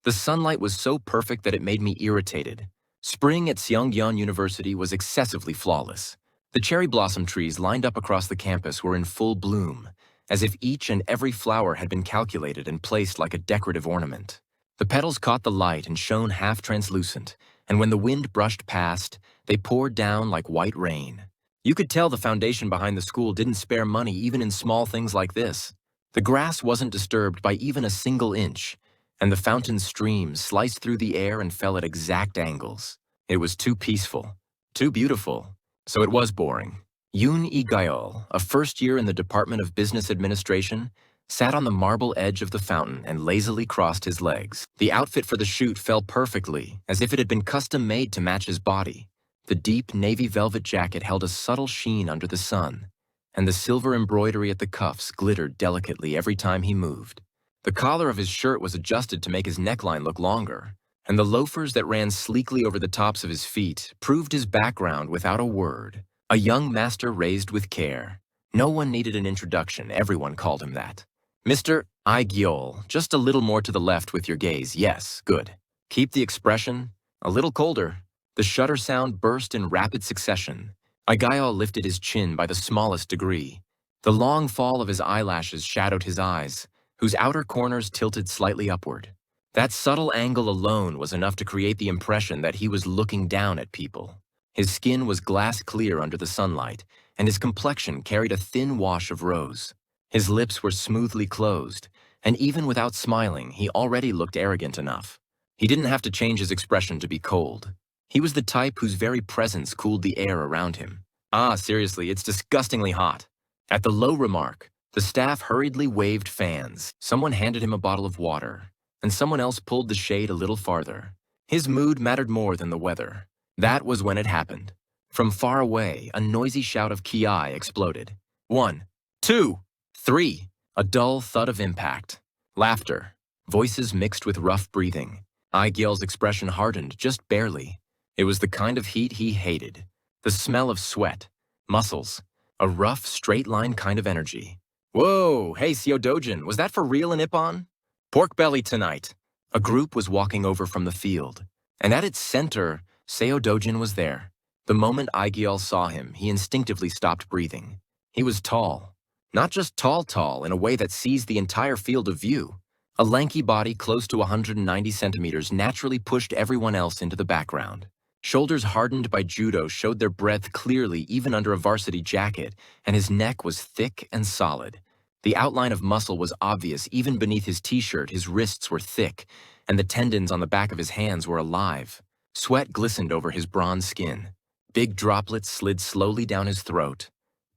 The sunlight was so perfect that it made me irritated. Spring at Seongyeon University was excessively flawless. The cherry blossom trees lined up across the campus were in full bloom, as if each and every flower had been calculated and placed like a decorative ornament. The petals caught the light and shone half translucent, and when the wind brushed past, they poured down like white rain. You could tell the foundation behind the school didn't spare money even in small things like this. The grass wasn't disturbed by even a single inch, and the fountain's streams sliced through the air and fell at exact angles. It was too peaceful, too beautiful, so it was boring. Yoon Igaeol, a first year in the Department of Business Administration, sat on the marble edge of the fountain and lazily crossed his legs. The outfit for the shoot fell perfectly, as if it had been custom-made to match his body. The deep navy velvet jacket held a subtle sheen under the sun, and the silver embroidery at the cuffs glittered delicately every time he moved. The collar of his shirt was adjusted to make his neckline look longer, and the loafers that ran sleekly over the tops of his feet proved his background without a word. A young master raised with care. No one needed an introduction, everyone called him that. Mr. Igaeol, just a little more to the left with your gaze, yes, good. Keep the expression a little colder. The shutter sound burst in rapid succession. Igaeol lifted his chin by the smallest degree. The long fall of his eyelashes shadowed his eyes, whose outer corners tilted slightly upward. That subtle angle alone was enough to create the impression that he was looking down at people. His skin was glass clear under the sunlight, and his complexion carried a thin wash of rose. His lips were smoothly closed, and even without smiling, he already looked arrogant enough. He didn't have to change his expression to be cold. He was the type whose very presence cooled the air around him. Ah, seriously, it's disgustingly hot. At the low remark, the staff hurriedly waved fans. Someone handed him a bottle of water, and someone else pulled the shade a little farther. His mood mattered more than the weather. That was when it happened. From far away, a noisy shout of ki exploded. 1, 2, 3. A dull thud of impact. Laughter. Voices mixed with rough breathing. Igaeol's expression hardened just barely. It was the kind of heat he hated. The smell of sweat, muscles, a rough, straight-line kind of energy. Whoa, hey, Dojin, was that for real in Ippon? Pork belly tonight. A group was walking over from the field, and at its center, Dojin was there. The moment Igaeol saw him, he instinctively stopped breathing. He was tall. Not just tall in a way that seized the entire field of view. A lanky body close to 190 centimeters naturally pushed everyone else into the background. Shoulders hardened by judo showed their breadth clearly even under a varsity jacket, and his neck was thick and solid. The outline of muscle was obvious even beneath his t-shirt. His wrists were thick, and the tendons on the back of his hands were alive. Sweat glistened over his bronze skin. Big droplets slid slowly down his throat,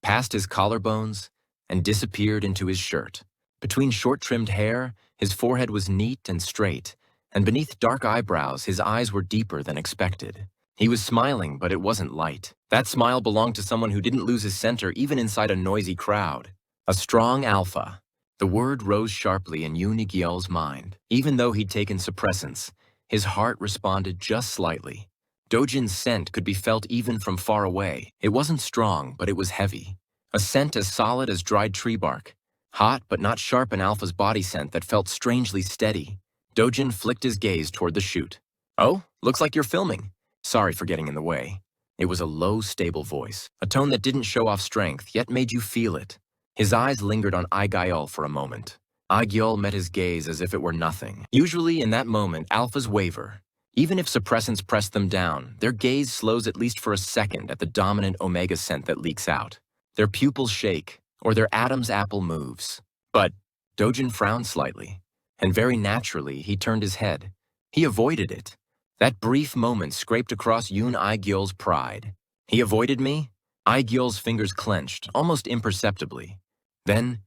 past his collarbones, and disappeared into his shirt. Between short-trimmed hair, his forehead was neat and straight, and beneath dark eyebrows, his eyes were deeper than expected. He was smiling, but it wasn't light. That smile belonged to someone who didn't lose his center even inside a noisy crowd. A strong alpha. The word rose sharply in Yoon Igaeol's mind. Even though he'd taken suppressants, his heart responded just slightly. Dojin's scent could be felt even from far away. It wasn't strong, but it was heavy. A scent as solid as dried tree bark. Hot, but not sharp an alpha's body scent that felt strangely steady. Dojin flicked his gaze toward the chute. Oh, looks like you're filming. Sorry for getting in the way. It was a low, stable voice, a tone that didn't show off strength, yet made you feel it. His eyes lingered on Igaeol for a moment. Igaeol met his gaze as if it were nothing. Usually in that moment, alphas waver. Even if suppressants press them down, their gaze slows at least for a second at the dominant omega scent that leaks out. Their pupils shake, or their Adam's apple moves. But Dojin frowned slightly, and very naturally he turned his head. He avoided it. That brief moment scraped across Yoon Igaeol's pride. He avoided me? Igaeol's fingers clenched, almost imperceptibly. Then,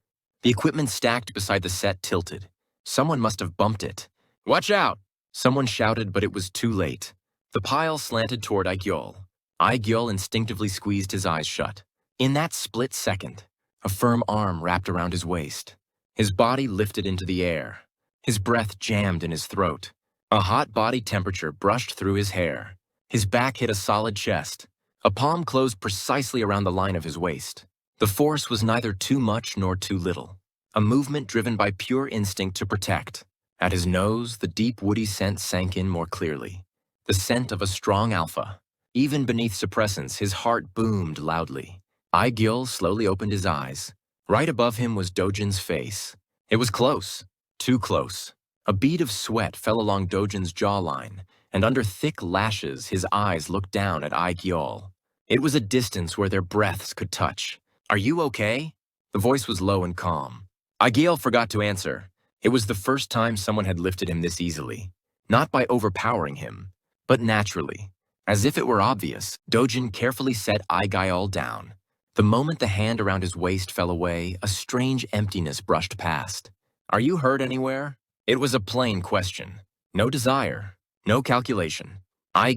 the equipment stacked beside the set tilted. Someone must have bumped it. Watch out! Someone shouted, but it was too late. The pile slanted toward Igaeol. Igaeol instinctively squeezed his eyes shut. In that split second, a firm arm wrapped around his waist. His body lifted into the air. His breath jammed in his throat. A hot body temperature brushed through his hair. His back hit a solid chest. A palm closed precisely around the line of his waist. The force was neither too much nor too little. A movement driven by pure instinct to protect. At his nose, the deep woody scent sank in more clearly. The scent of a strong alpha. Even beneath suppressants, his heart boomed loudly. Gil slowly opened his eyes. Right above him was Dojin's face. It was close. Too close. A bead of sweat fell along Dojin's jawline, and under thick lashes, his eyes looked down at Gil. It was a distance where their breaths could touch. "Are you okay?" The voice was low and calm. Gil forgot to answer. It was the first time someone had lifted him this easily. Not by overpowering him, but naturally. As if it were obvious, Dojin carefully set Gil down. The moment the hand around his waist fell away, a strange emptiness brushed past. "Are you hurt anywhere?" It was a plain question. No desire, no calculation.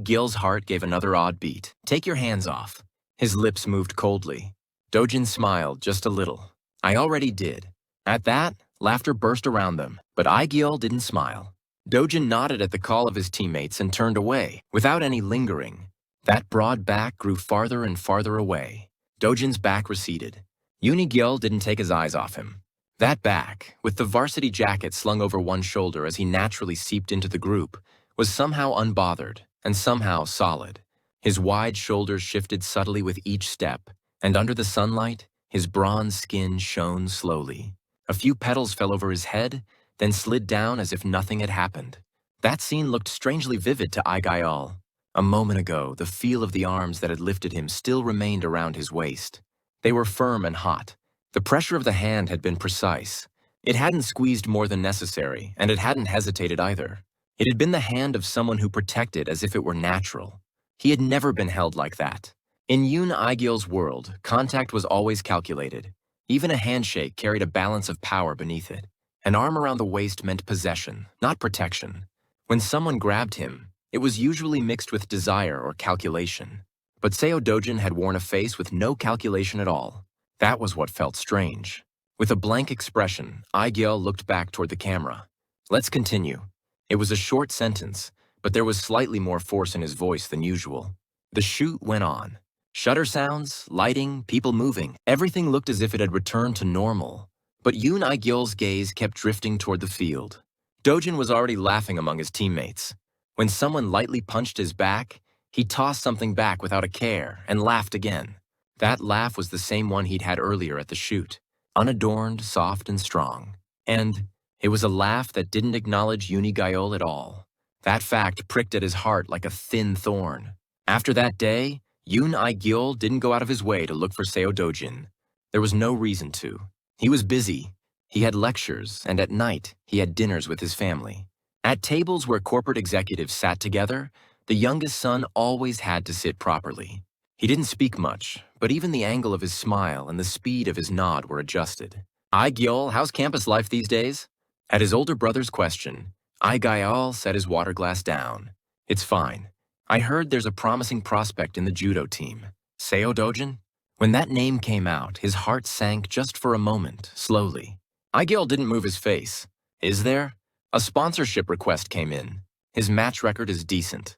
Gil's heart gave another odd beat. "Take your hands off." His lips moved coldly. Dojin smiled just a little. "I already did." At that, laughter burst around them, but Gil didn't smile. Dojin nodded at the call of his teammates and turned away, without any lingering. That broad back grew farther and farther away. Dojin's back receded. Gil didn't take his eyes off him. That back, with the varsity jacket slung over one shoulder as he naturally seeped into the group, was somehow unbothered and somehow solid. His wide shoulders shifted subtly with each step, and under the sunlight, his bronze skin shone slowly. A few petals fell over his head, then slid down as if nothing had happened. That scene looked strangely vivid to Gil. A moment ago, the feel of the arms that had lifted him still remained around his waist. They were firm and hot. The pressure of the hand had been precise. It hadn't squeezed more than necessary, and it hadn't hesitated either. It had been the hand of someone who protected as if it were natural. He had never been held like that. In Gil's world, contact was always calculated. Even a handshake carried a balance of power beneath it. An arm around the waist meant possession, not protection. When someone grabbed him, it was usually mixed with desire or calculation. But Dojin had worn a face with no calculation at all. That was what felt strange. With a blank expression, Gil looked back toward the camera. "Let's continue." It was a short sentence, but there was slightly more force in his voice than usual. The shoot went on. Shutter sounds, lighting, people moving, everything looked as if it had returned to normal. But Gil's gaze kept drifting toward the field. Dojin was already laughing among his teammates. When someone lightly punched his back, he tossed something back without a care and laughed again. That laugh was the same one he'd had earlier at the shoot, unadorned, soft, and strong. And it was a laugh that didn't acknowledge Gil at all. That fact pricked at his heart like a thin thorn. After that day, Gil didn't go out of his way to look for Dojin. There was no reason to. He was busy. He had lectures, and at night, he had dinners with his family. At tables where corporate executives sat together, the youngest son always had to sit properly. He didn't speak much, but even the angle of his smile and the speed of his nod were adjusted. Gil, how's campus life these days?" At his older brother's question, Gil set his water glass down. "It's fine. I heard there's a promising prospect in the judo team. Dojin?" When that name came out, his heart sank just for a moment, slowly. Gil didn't move his face. "Is there?" A sponsorship request came in. His match record is decent.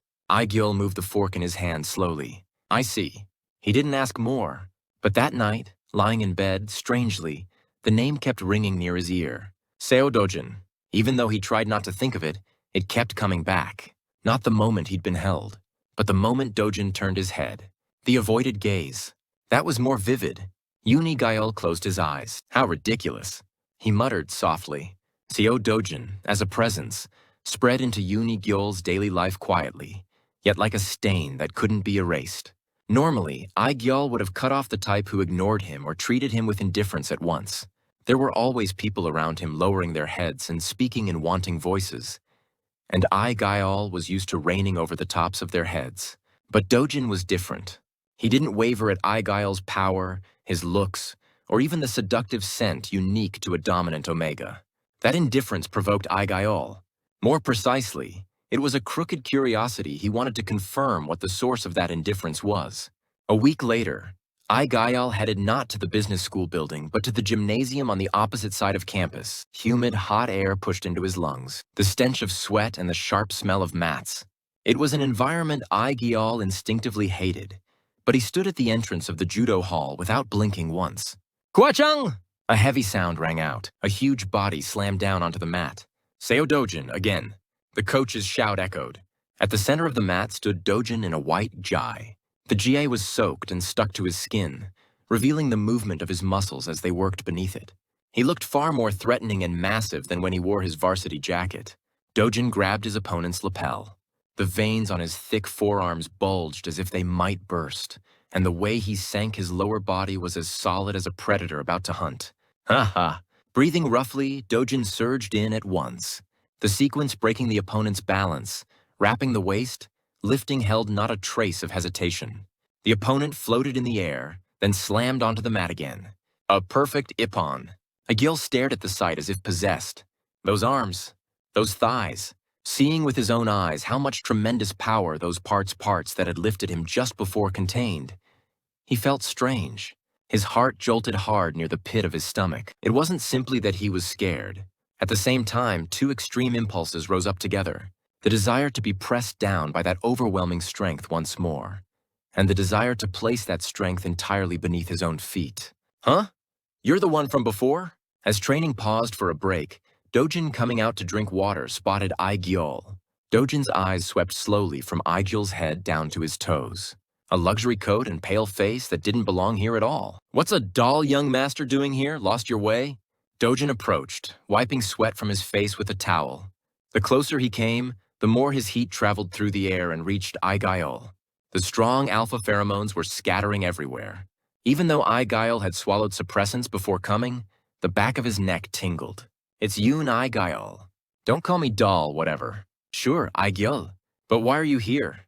Gil moved the fork in his hand slowly. "I see." He didn't ask more, but that night, lying in bed, strangely, the name kept ringing near his ear. Dojin. Even though he tried not to think of it, it kept coming back. Not the moment he'd been held, but the moment Dojin turned his head. The avoided gaze. That was more vivid. Gil closed his eyes. How ridiculous. He muttered softly. Dojin, as a presence, spread into Gil's daily life quietly, yet like a stain that couldn't be erased. Normally, Gil would have cut off the type who ignored him or treated him with indifference at once. There were always people around him lowering their heads and speaking in wanting voices. And Gil was used to reigning over the tops of their heads. But Dojin was different. He didn't waver at Gil's power, his looks, or even the seductive scent unique to a dominant Omega. That indifference provoked Gil. More precisely, it was a crooked curiosity he wanted to confirm what the source of that indifference was. A week later, Gil headed not to the business school building, but to the gymnasium on the opposite side of campus. Humid, hot air pushed into his lungs, the stench of sweat and the sharp smell of mats. It was an environment Gil instinctively hated, but he stood at the entrance of the judo hall without blinking once. "Kuachang!" A heavy sound rang out. A huge body slammed down onto the mat. Seo Dojin, again. The coach's shout echoed. At the center of the mat stood Dojin in a white jai. The jie was soaked and stuck to his skin, revealing the movement of his muscles as they worked beneath it. He looked far more threatening and massive than when he wore his varsity jacket. Dojin grabbed his opponent's lapel. The veins on his thick forearms bulged as if they might burst, and the way he sank his lower body was as solid as a predator about to hunt. Ha ha! Breathing roughly, Dojin surged in at once. The sequence breaking the opponent's balance, wrapping the waist, lifting held not a trace of hesitation. The opponent floated in the air, then slammed onto the mat again. A perfect ippon. Agil stared at the sight as if possessed. Those arms, those thighs, seeing with his own eyes how much tremendous power those parts that had lifted him just before contained. He felt strange. His heart jolted hard near the pit of his stomach. It wasn't simply that he was scared. At the same time, two extreme impulses rose up together. The desire to be pressed down by that overwhelming strength once more, and the desire to place that strength entirely beneath his own feet. Huh? You're the one from before? As training paused for a break, Dojin, coming out to drink water, spotted Ai-gyol. Dojin's eyes swept slowly from Ai-gyol's head down to his toes. A luxury coat and pale face that didn't belong here at all. What's a dull young master doing here? Lost your way? Dojin approached, wiping sweat from his face with a towel. The closer he came, the more his heat traveled through the air and reached Ai-gyol. The strong alpha pheromones were scattering everywhere. Even though Ai-gyol had swallowed suppressants before coming, the back of his neck tingled. It's Yoon Ai-gyol. Don't call me doll, whatever. Sure, Ai-gyol. But why are you here?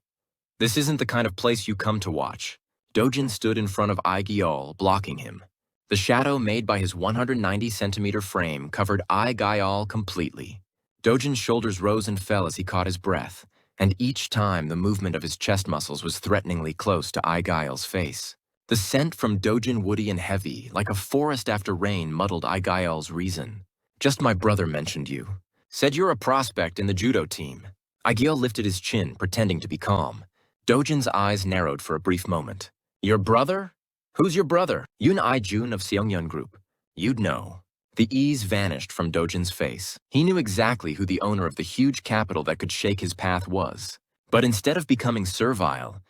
This isn't the kind of place you come to watch. Dojin stood in front of Ai-gyol, blocking him. The shadow made by his 190-centimeter frame covered Ai-gyol completely. Dojin's shoulders rose and fell as he caught his breath, and each time the movement of his chest muscles was threateningly close to Ai-gyol's face. The scent from Dojin, woody and heavy, like a forest after rain, muddled Ai-gyol's reason. Just my brother mentioned you. Said you're a prospect in the judo team. Ai-gyol lifted his chin, pretending to be calm. Dojin's eyes narrowed for a brief moment. Your brother? Who's your brother? Yoon Ai-jun of Seongyun Group. You'd know. The ease vanished from Dojin's face. He knew exactly who the owner of the huge capital that could shake his path was. But instead of becoming servile,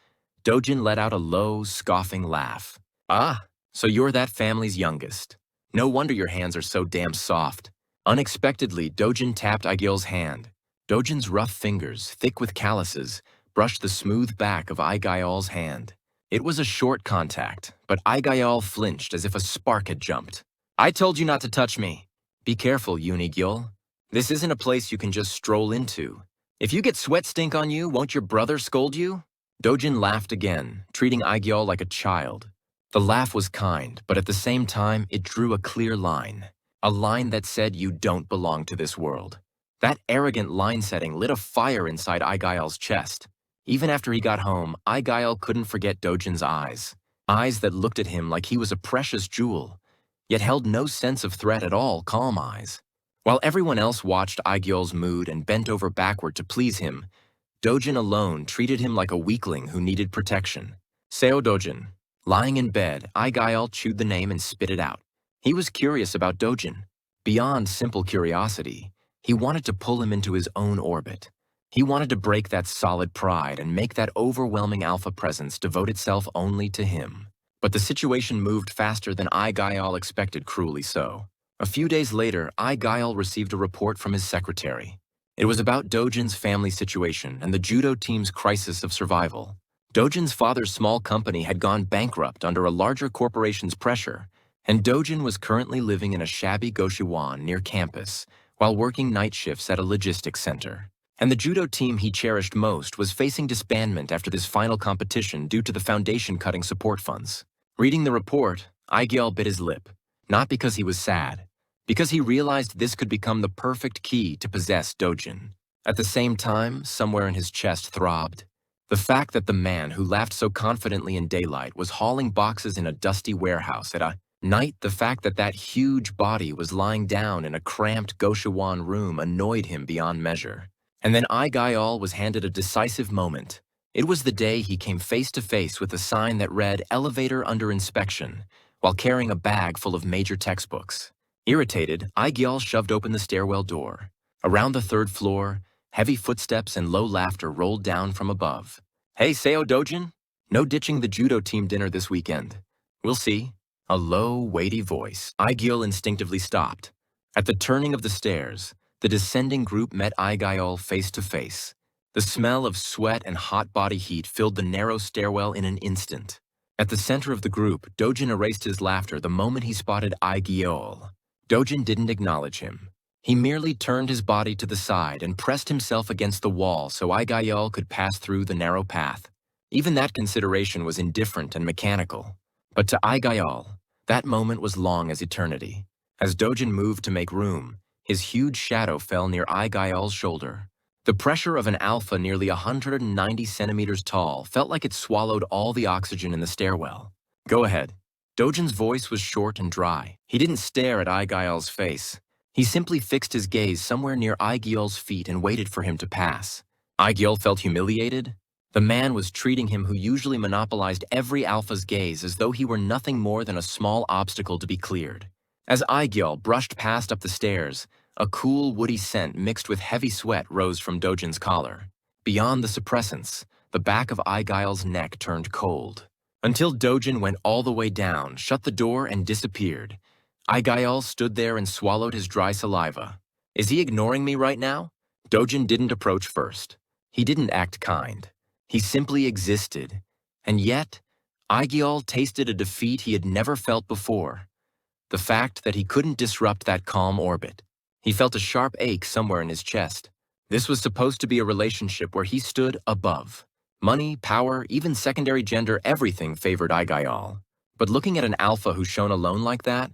Dojin let out a low, scoffing laugh. Ah, so you're that family's youngest. No wonder your hands are so damn soft. Unexpectedly, Dojin tapped Ai-gyol's hand. Dojin's rough fingers, thick with calluses, brushed the smooth back of Ai-gyol's hand. It was a short contact, but Ai-gyol flinched as if a spark had jumped. I told you not to touch me. Be careful, Yoon Ai-gyol. This isn't a place you can just stroll into. If you get sweat stink on you, won't your brother scold you? Dojin laughed again, treating Ai-gyol like a child. The laugh was kind, but at the same time, it drew a clear line. A line that said you don't belong to this world. That arrogant line setting lit a fire inside Ai-gyol's chest. Even after he got home, Ai-gyol couldn't forget Dojin's eyes. Eyes that looked at him like he was a precious jewel, yet held no sense of threat at all, calm eyes. While everyone else watched Ai-gyol's mood and bent over backward to please him, Dojin alone treated him like a weakling who needed protection. Seo Dojin. Lying in bed, Ai-gyol chewed the name and spit it out. He was curious about Dojin. Beyond simple curiosity, he wanted to pull him into his own orbit. He wanted to break that solid pride and make that overwhelming alpha presence devote itself only to him. But the situation moved faster than Ai-gyol expected, cruelly so. A few days later, Ai-gyol received a report from his secretary. It was about Dojin's family situation and the judo team's crisis of survival. Dojin's father's small company had gone bankrupt under a larger corporation's pressure, and Dojin was currently living in a shabby goshiwon near campus while working night shifts at a logistics center. And the judo team he cherished most was facing disbandment after this final competition due to the foundation cutting support funds. Reading the report, Ai-gyol bit his lip, not because he was sad, because he realized this could become the perfect key to possess Dojin. At the same time, somewhere in his chest throbbed. The fact that the man who laughed so confidently in daylight was hauling boxes in a dusty warehouse at night, the fact that that huge body was lying down in a cramped goshiwon room annoyed him beyond measure. And then Ai-gyol was handed a decisive moment. It was the day he came face to face with a sign that read "Elevator under inspection," while carrying a bag full of major textbooks. Irritated, Ai-gyol shoved open the stairwell door. Around the third floor, heavy footsteps and low laughter rolled down from above. Hey, Seo Dojin? No ditching the judo team dinner this weekend. We'll see. A low, weighty voice. Aigil instinctively stopped. At the turning of the stairs, the descending group met Aigil face to face. The smell of sweat and hot body heat filled the narrow stairwell in an instant. At the center of the group, Dojin erased his laughter the moment he spotted Aigil. Dojin didn't acknowledge him. He merely turned his body to the side and pressed himself against the wall so Aigil could pass through the narrow path. Even that consideration was indifferent and mechanical. But to Aigil, that moment was long as eternity. As Dojin moved to make room, his huge shadow fell near Aigil's shoulder. The pressure of an alpha nearly 190 centimeters tall felt like it swallowed all the oxygen in the stairwell. Go ahead. Dojin's voice was short and dry. He didn't stare at Aigil's face. He simply fixed his gaze somewhere near Aigil's feet and waited for him to pass. Aigil felt humiliated. The man was treating him who usually monopolized every alpha's gaze as though he were nothing more than a small obstacle to be cleared. As Aigil brushed past up the stairs, a cool, woody scent mixed with heavy sweat rose from Dojin's collar. Beyond the suppressants, the back of Aigil's neck turned cold. Until Dojin went all the way down, shut the door, and disappeared. Aigil stood there and swallowed his dry saliva. Is he ignoring me right now? Dojin didn't approach first. He didn't act kind. He simply existed. And yet, Aigil tasted a defeat he had never felt before. The fact that he couldn't disrupt that calm orbit. He felt a sharp ache somewhere in his chest. This was supposed to be a relationship where he stood above. Money, power, even secondary gender, everything favored Aigil. But looking at an alpha who shone alone like that,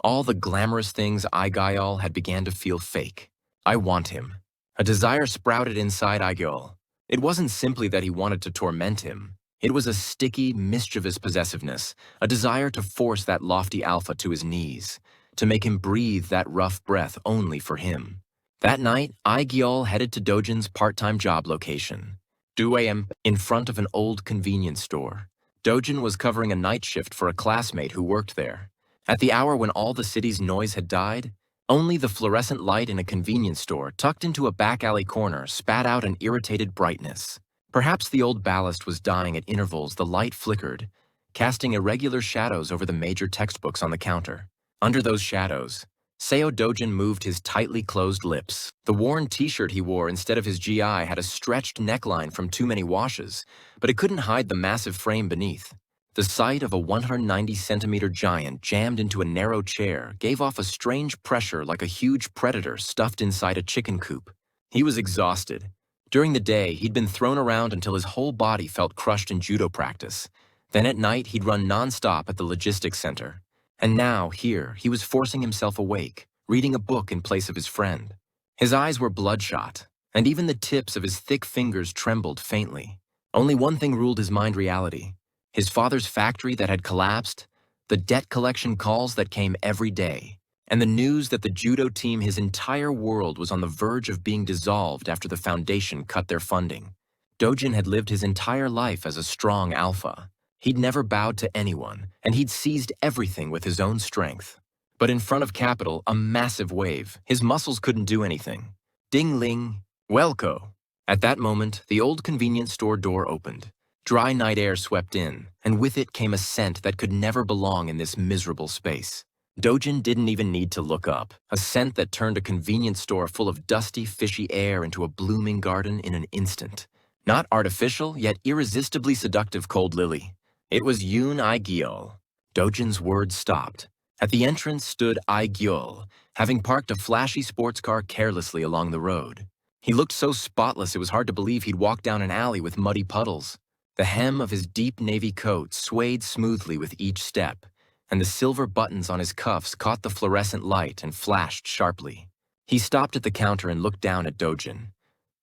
all the glamorous things Aigil had began to feel fake. I want him. A desire sprouted inside Aigil. It wasn't simply that he wanted to torment him. It was a sticky, mischievous possessiveness, a desire to force that lofty alpha to his knees, to make him breathe that rough breath only for him. That night, Aigil headed to Dojin's part-time job location, 2 a.m. in front of an old convenience store. Dojin was covering a night shift for a classmate who worked there. At the hour when all the city's noise had died, only the fluorescent light in a convenience store tucked into a back alley corner spat out an irritated brightness. Perhaps the old ballast was dying at intervals. The light flickered, casting irregular shadows over the major textbooks on the counter. Under those shadows, Seo Dojin moved his tightly closed lips. The worn t-shirt he wore instead of his GI had a stretched neckline from too many washes, but it couldn't hide the massive frame beneath. The sight of a 190-centimeter giant jammed into a narrow chair gave off a strange pressure like a huge predator stuffed inside a chicken coop. He was exhausted. During the day, he'd been thrown around until his whole body felt crushed in judo practice. Then at night, he'd run non-stop at the logistics center. And now, here, he was forcing himself awake, reading a book in place of his friend. His eyes were bloodshot, and even the tips of his thick fingers trembled faintly. Only one thing ruled his mind: reality. His father's factory that had collapsed, the debt collection calls that came every day, and the news that the judo team, his entire world, was on the verge of being dissolved after the foundation cut their funding. Dojin had lived his entire life as a strong alpha. He'd never bowed to anyone, and he'd seized everything with his own strength. But in front of capital, a massive wave, his muscles couldn't do anything. Ding-ling, welco. At that moment, the old convenience store door opened. Dry night air swept in, and with it came a scent that could never belong in this miserable space. Dojin didn't even need to look up, a scent that turned a convenience store full of dusty, fishy air into a blooming garden in an instant. Not artificial, yet irresistibly seductive cold lily. It was Yoon Aigil. Dojin's words stopped. At the entrance stood Aigil, having parked a flashy sports car carelessly along the road. He looked so spotless it was hard to believe he'd walked down an alley with muddy puddles. The hem of his deep navy coat swayed smoothly with each step, and the silver buttons on his cuffs caught the fluorescent light and flashed sharply. He stopped at the counter and looked down at Dojin.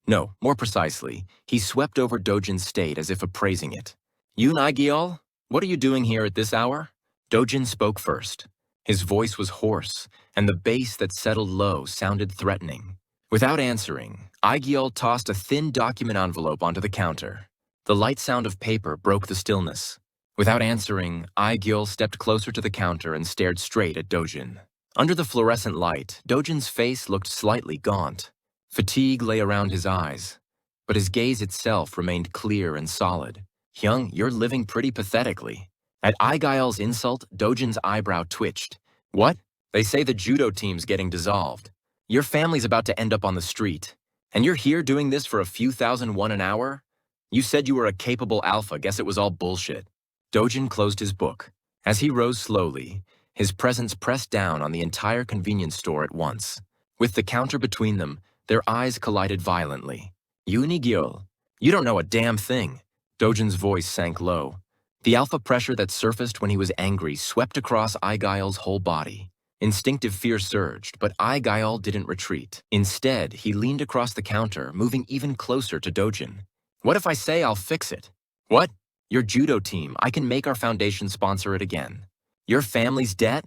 No, more precisely, he swept over Dojin's state as if appraising it. Yoon Aigil, what are you doing here at this hour? Dojin spoke first. His voice was hoarse, and the bass that settled low sounded threatening. Without answering, Aigil tossed a thin document envelope onto the counter. The light sound of paper broke the stillness. Without answering, Aigil stepped closer to the counter and stared straight at Dojin. Under the fluorescent light, Dojin's face looked slightly gaunt. Fatigue lay around his eyes, but his gaze itself remained clear and solid. Hyung, you're living pretty pathetically. At Aigael's insult, Dojin's eyebrow twitched. What? They say the judo team's getting dissolved. Your family's about to end up on the street. And you're here doing this for a few $1,000 an hour? You said you were a capable alpha, guess it was all bullshit. Dojin closed his book. As he rose slowly, his presence pressed down on the entire convenience store at once. With the counter between them, their eyes collided violently. Yoon-gi-yeol, you don't know a damn thing. Dojin's voice sank low. The alpha pressure that surfaced when he was angry swept across Aigael's whole body. Instinctive fear surged, but Aigael didn't retreat. Instead, he leaned across the counter, moving even closer to Dojin. What if I say I'll fix it? What? Your judo team, I can make our foundation sponsor it again. Your family's debt?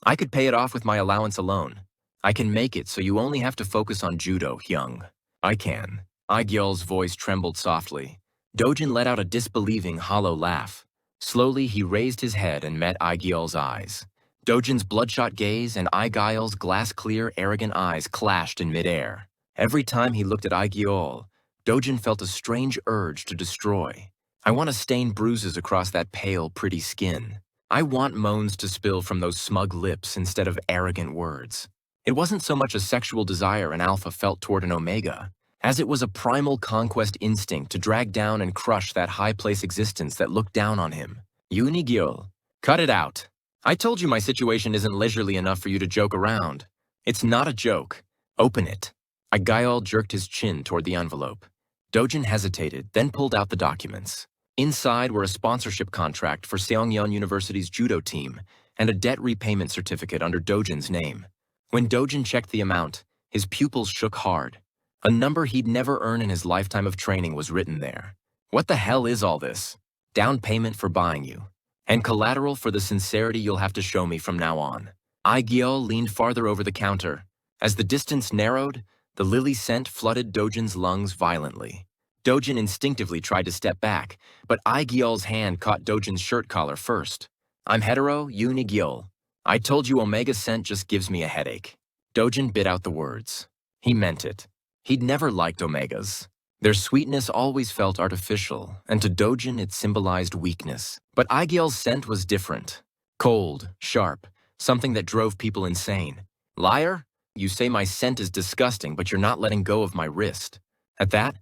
I could pay it off with my allowance alone. I can make it so you only have to focus on judo, Hyung. I can. Aigael's voice trembled softly. Dojin let out a disbelieving, hollow laugh. Slowly, he raised his head and met Aigael's eyes. Dojin's bloodshot gaze and Aigael's glass-clear, arrogant eyes clashed in midair. Every time he looked at Aigael, Dojin felt a strange urge to destroy. I want to stain bruises across that pale, pretty skin. I want moans to spill from those smug lips instead of arrogant words. It wasn't so much a sexual desire an alpha felt toward an omega, as it was a primal conquest instinct to drag down and crush that high-place existence that looked down on him. Yoon-gi-yeol, cut it out. I told you my situation isn't leisurely enough for you to joke around. It's not a joke. Open it. Aigael jerked his chin toward the envelope. Dojin hesitated, then pulled out the documents. Inside were a sponsorship contract for Seongyeon University's judo team and a debt repayment certificate under Dojin's name. When Dojin checked the amount, his pupils shook hard. A number he'd never earn in his lifetime of training was written there. What the hell is all this? Down payment for buying you. And collateral for the sincerity you'll have to show me from now on. Aigael leaned farther over the counter. As the distance narrowed, the lily scent flooded Dojin's lungs violently. Dojin instinctively tried to step back, but Aigael's hand caught Dojin's shirt collar first. I'm hetero, Yoon-gi-yeol. I told you Omega scent just gives me a headache. Dojin bit out the words. He meant it. He'd never liked Omegas. Their sweetness always felt artificial, and to Dojin it symbolized weakness. But Aigael's scent was different. Cold, sharp, something that drove people insane. Liar? You say my scent is disgusting, but you're not letting go of my wrist. At that,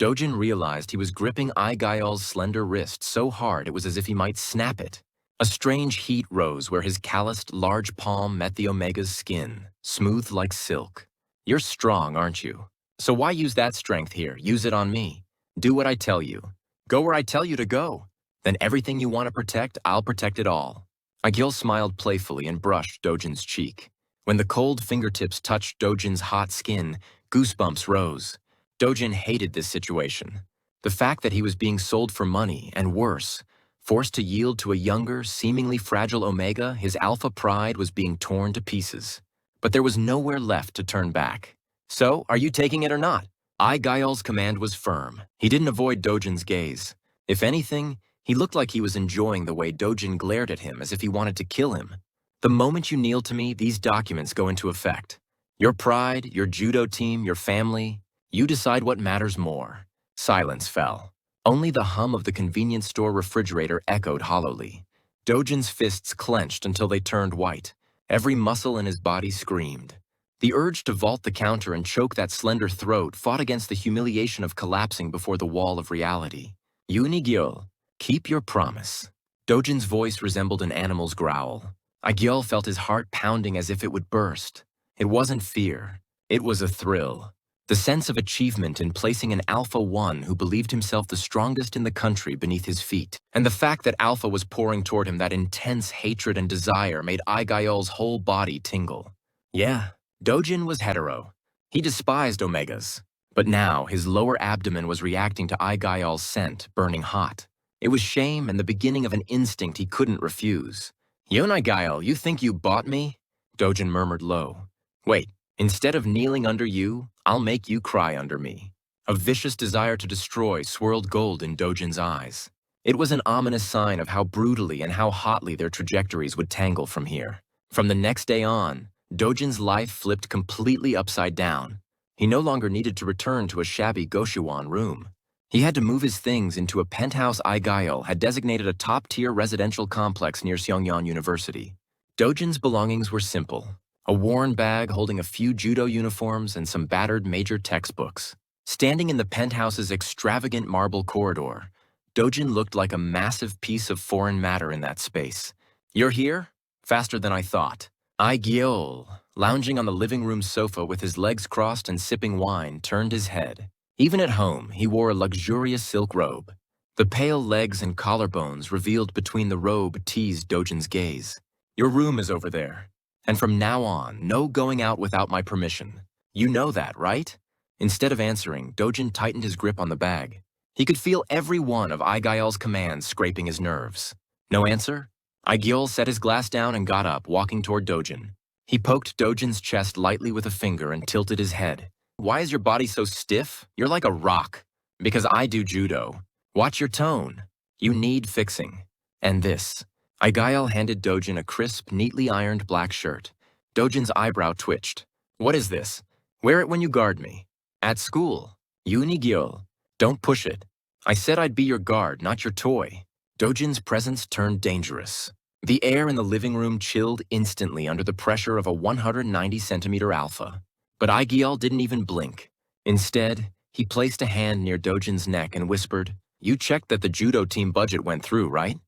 Dojin realized he was gripping Aigael's slender wrist so hard it was as if he might snap it. A strange heat rose where his calloused, large palm met the Omega's skin, smooth like silk. You're strong, aren't you? So why use that strength here? Use it on me. Do what I tell you. Go where I tell you to go. Then everything you want to protect, I'll protect it all. Aigael smiled playfully and brushed Dojin's cheek. When the cold fingertips touched Dojin's hot skin, goosebumps rose. Dojin hated this situation. The fact that he was being sold for money, and worse, forced to yield to a younger, seemingly fragile Omega, his alpha pride was being torn to pieces. But there was nowhere left to turn back. So, are you taking it or not? Aigael's command was firm. He didn't avoid Dojin's gaze. If anything, he looked like he was enjoying the way Dojin glared at him as if he wanted to kill him. The moment you kneel to me, these documents go into effect. Your pride, your judo team, your family, you decide what matters more. Silence fell. Only the hum of the convenience store refrigerator echoed hollowly. Dojin's fists clenched until they turned white. Every muscle in his body screamed. The urge to vault the counter and choke that slender throat fought against the humiliation of collapsing before the wall of reality. Yoon-gi-yeol, keep your promise. Dojin's voice resembled an animal's growl. Aigael felt his heart pounding as if it would burst. It wasn't fear. It was a thrill. The sense of achievement in placing an Alpha 1 who believed himself the strongest in the country beneath his feet. And the fact that Alpha was pouring toward him that intense hatred and desire made Aigael's whole body tingle. Yeah. Dojin was hetero. He despised Omegas. But now, his lower abdomen was reacting to Aigael's scent, burning hot. It was shame and the beginning of an instinct he couldn't refuse. Aigael, you think you bought me? Dojin murmured low. Wait, instead of kneeling under you, I'll make you cry under me. A vicious desire to destroy swirled gold in Dojin's eyes. It was an ominous sign of how brutally and how hotly their trajectories would tangle from here. From the next day on, Dojin's life flipped completely upside down. He no longer needed to return to a shabby Goshuan room. He had to move his things into a penthouse Aigail had designated a top-tier residential complex near Seongyeon University. Dojin's belongings were simple: a worn bag holding a few judo uniforms and some battered major textbooks. Standing in the penthouse's extravagant marble corridor, Dojin looked like a massive piece of foreign matter in that space. "You're here? Faster than I thought." Aigail, lounging on the living room sofa with his legs crossed and sipping wine, turned his head. Even at home, he wore a luxurious silk robe. The pale legs and collarbones revealed between the robe teased Dojin's gaze. "Your room is over there. And from now on, no going out without my permission. You know that, right?" Instead of answering, Dojin tightened his grip on the bag. He could feel every one of Aigail's commands scraping his nerves. No answer? Aigail set his glass down and got up, walking toward Dojin. He poked Dojin's chest lightly with a finger and tilted his head. "Why is your body so stiff? You're like a rock." "Because I do judo." "Watch your tone. You need fixing." "And this." Aigail handed Dojin a crisp, neatly ironed black shirt. Dojin's eyebrow twitched. "What is this?" "Wear it when you guard me." "At school." "Unigyo. Don't push it." "I said I'd be your guard, not your toy." Dojin's presence turned dangerous. The air in the living room chilled instantly under the pressure of a 190-centimeter alpha. But Aigail didn't even blink. Instead, he placed a hand near Dojin's neck and whispered, "You checked that the judo team budget went through, right?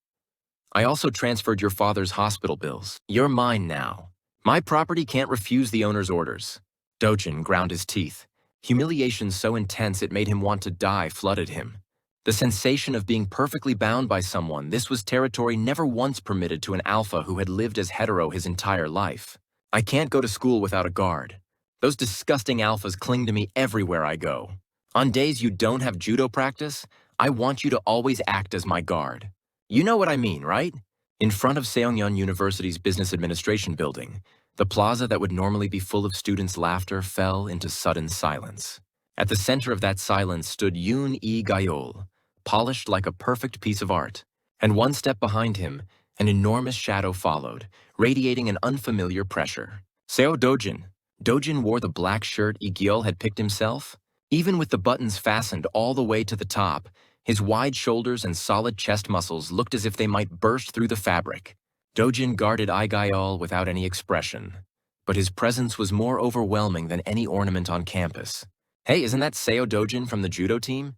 I also transferred your father's hospital bills. You're mine now. My property can't refuse the owner's orders." Dojin ground his teeth. Humiliation so intense it made him want to die flooded him. The sensation of being perfectly bound by someone, this was territory never once permitted to an alpha who had lived as hetero his entire life. "I can't go to school without a guard. Those disgusting alphas cling to me everywhere I go. On days you don't have judo practice, I want you to always act as my guard. You know what I mean, right?" In front of Seongyeon University's business administration building, the plaza that would normally be full of students' laughter fell into sudden silence. At the center of that silence stood Yoon Gaeol, polished like a perfect piece of art. And one step behind him, an enormous shadow followed, radiating an unfamiliar pressure. Seo Dojin. Dojin wore the black shirt Gaeol had picked himself. Even with the buttons fastened all the way to the top, his wide shoulders and solid chest muscles looked as if they might burst through the fabric. Dojin guarded Aigail without any expression, but his presence was more overwhelming than any ornament on campus. "Hey, isn't that Seo Dojin from the judo team?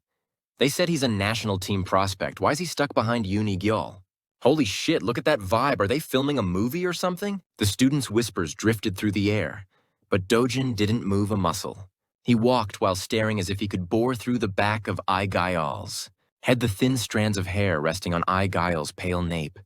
They said he's a national team prospect. Why is he stuck behind Yoon Gaeol? Holy shit, look at that vibe. Are they filming a movie or something?" The students' whispers drifted through the air, but Dojin didn't move a muscle. He walked while staring as if he could bore through the back of Aigail's, had the thin strands of hair resting on Aigail's pale nape,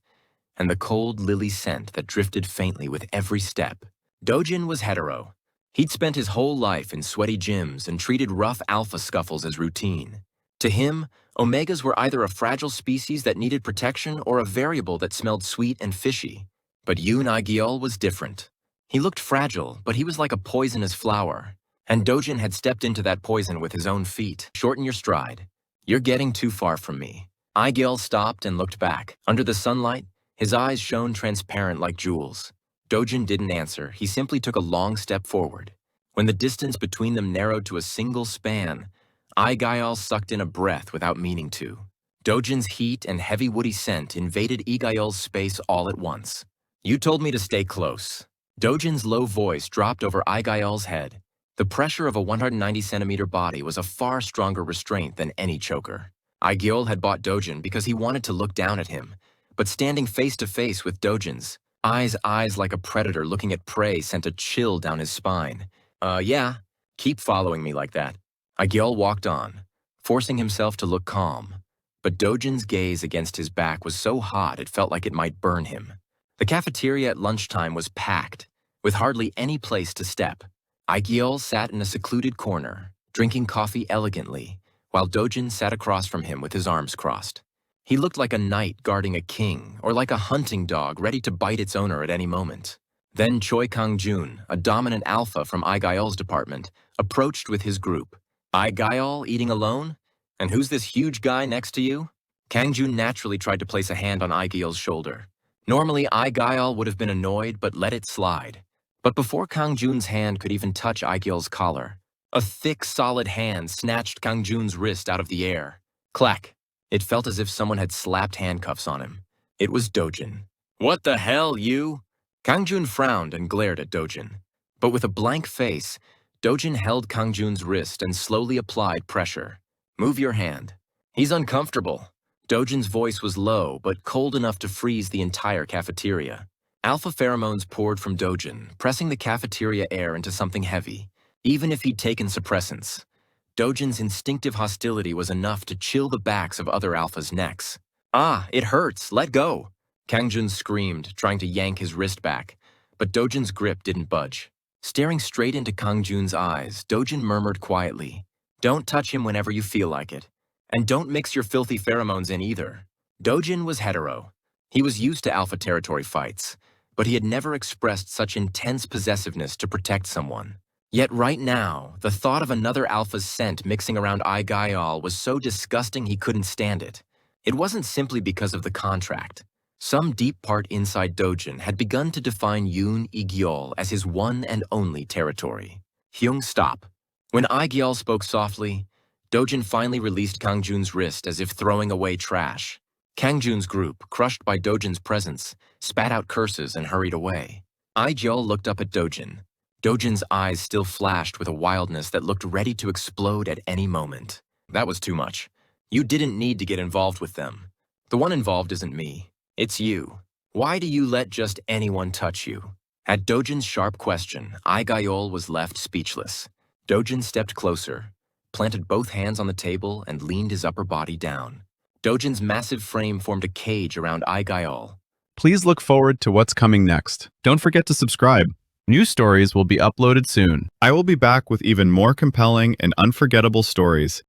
and the cold lily scent that drifted faintly with every step. Dojin was hetero. He'd spent his whole life in sweaty gyms and treated rough alpha scuffles as routine. To him, omegas were either a fragile species that needed protection or a variable that smelled sweet and fishy. But Yoon Gaeol was different. He looked fragile, but he was like a poisonous flower. And Dojin had stepped into that poison with his own feet. "Shorten your stride. You're getting too far from me." Aigail stopped and looked back. Under the sunlight, his eyes shone transparent like jewels. Dojin didn't answer. He simply took a long step forward. When the distance between them narrowed to a single span, Aigail sucked in a breath without meaning to. Dojin's heat and heavy woody scent invaded Igail's space all at once. "You told me to stay close." Dojin's low voice dropped over Aigail's head. The pressure of a 190-centimeter body was a far stronger restraint than any choker. Aigail had bought Dojin because he wanted to look down at him, but standing face to face with Dojin's eyes like a predator looking at prey sent a chill down his spine. Yeah, keep following me like that." Aigail walked on, forcing himself to look calm, but Dojin's gaze against his back was so hot it felt like it might burn him. The cafeteria at lunchtime was packed, with hardly any place to step. Aigail sat in a secluded corner, drinking coffee elegantly, while Dojin sat across from him with his arms crossed. He looked like a knight guarding a king, or like a hunting dog ready to bite its owner at any moment. Then Choi Kang-jun, a dominant alpha from Aigail's department, approached with his group. "Aigail eating alone? And who's this huge guy next to you?" Kang-jun naturally tried to place a hand on Aigail's shoulder. Normally, Ai would have been annoyed but let it slide. But before Kang Jun's hand could even touch Ai collar, a thick, solid hand snatched Kang Jun's wrist out of the air. Clack! It felt as if someone had slapped handcuffs on him. It was Dojin. "What the hell, you?" Kang Jun frowned and glared at Dojin. But with a blank face, Dojin held Kang Jun's wrist and slowly applied pressure. "Move your hand." "He's uncomfortable." Dojin's voice was low, but cold enough to freeze the entire cafeteria. Alpha pheromones poured from Dojin, pressing the cafeteria air into something heavy. Even if he'd taken suppressants, Dojin's instinctive hostility was enough to chill the backs of other alphas' necks. "Ah, it hurts, let go!" Kang Jun screamed, trying to yank his wrist back, but Dojin's grip didn't budge. Staring straight into Kang Jun's eyes, Dojin murmured quietly, "Don't touch him whenever you feel like it. And don't mix your filthy pheromones in either." Dojin was hetero. He was used to alpha territory fights, but he had never expressed such intense possessiveness to protect someone. Yet right now, the thought of another alpha's scent mixing around Ai was so disgusting he couldn't stand it. It wasn't simply because of the contract. Some deep part inside Dojin had begun to define Yoon Ig-yeol as his one and only territory. "Hyung, stop." When Ig-yeol spoke softly, Dojin finally released Kang Jun's wrist as if throwing away trash. Kang Jun's group, crushed by Dojin's presence, spat out curses and hurried away. Ig-yeol looked up at Dojin. Dojin's eyes still flashed with a wildness that looked ready to explode at any moment. "That was too much. You didn't need to get involved with them. The one involved isn't me. It's you. Why do you let just anyone touch you?" At Dojin's sharp question, Ig-yeol was left speechless. Dojin stepped closer, planted both hands on the table, and leaned his upper body down. Dojin's massive frame formed a cage around Ig-yeol. Please look forward to what's coming next. Don't forget to subscribe. New stories will be uploaded soon. I will be back with even more compelling and unforgettable stories.